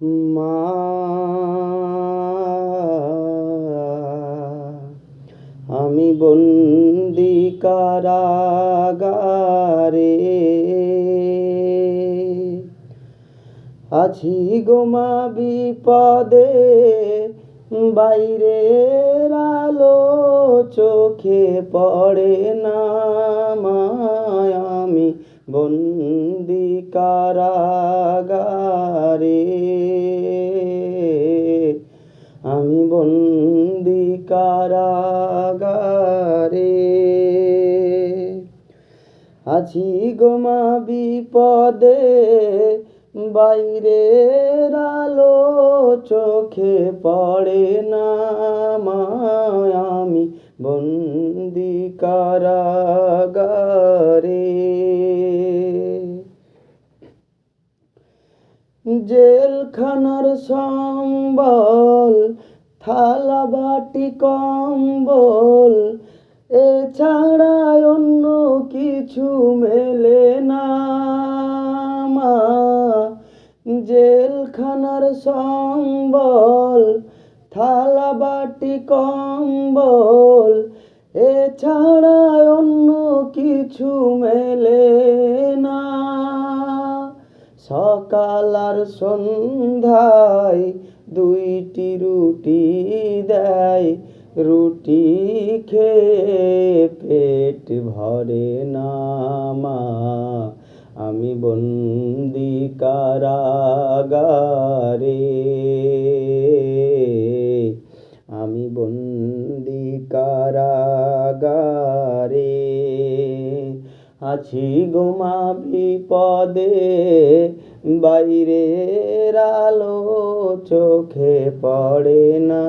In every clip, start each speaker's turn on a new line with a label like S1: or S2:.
S1: মা আমি বন্দি কারাগারে আছি গো মা বিপদে, বাইরের আলো চোখে পড়ে না মায়, আমি বন্দি কারাগারে, আমি বন্দি কারাগারে আছি গো মা বিপদে, বাইরের আলো চোখে পড়ে না মায়, আমি বন্দি কারাগারে। জেলখানার সম্বল, থালা বাটি কম্বল, এছাড়া অন্য কিছু মেলে না মা। জেলখানার সম্বল, থালা বাটি কম্বল, এছাড়া অন্য কিছু মেলে না। সকাল আর সন্ধ্যায় দুইটি রুটি দেয়, রুটি খেয়ে পেট ভরে না মা, আমি বন্দি কারাগারে, আমি বন্দি কারাগারে আছি গো মা বিপদে, বাইরের আলো চোখে পড়ে না,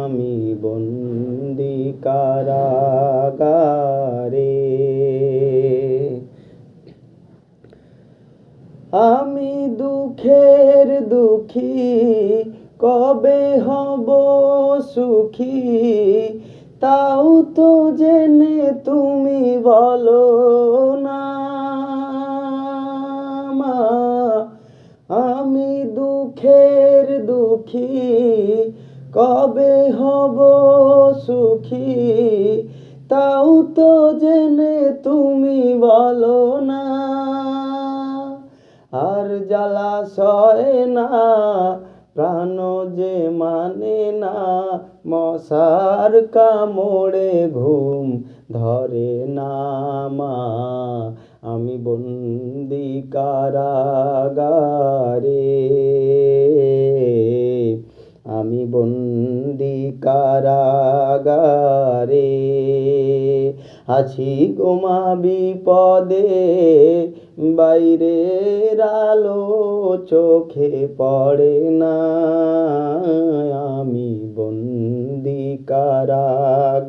S1: আমি বন্দি কারাগারে। আমি দুঃখের দুঃখী, কবে হব সুখী, তাও তো জেনে তুমি বলো না মা। আমি দুঃখের দুঃখী, কবে হব সুখী, তাও তো জেনে তুমি বলো না। আর জ্বালা সয় না, প্রাণ যে মানে না, মশার কামড়ে ঘুম ধরে না মা, আমি বন্দি কারাগারে, আমি বন্দি কারাগারে আছি গো মা বিপদে, বাইরের আলো চোখে পড়ে না, আমি বন্দি কারাগারে।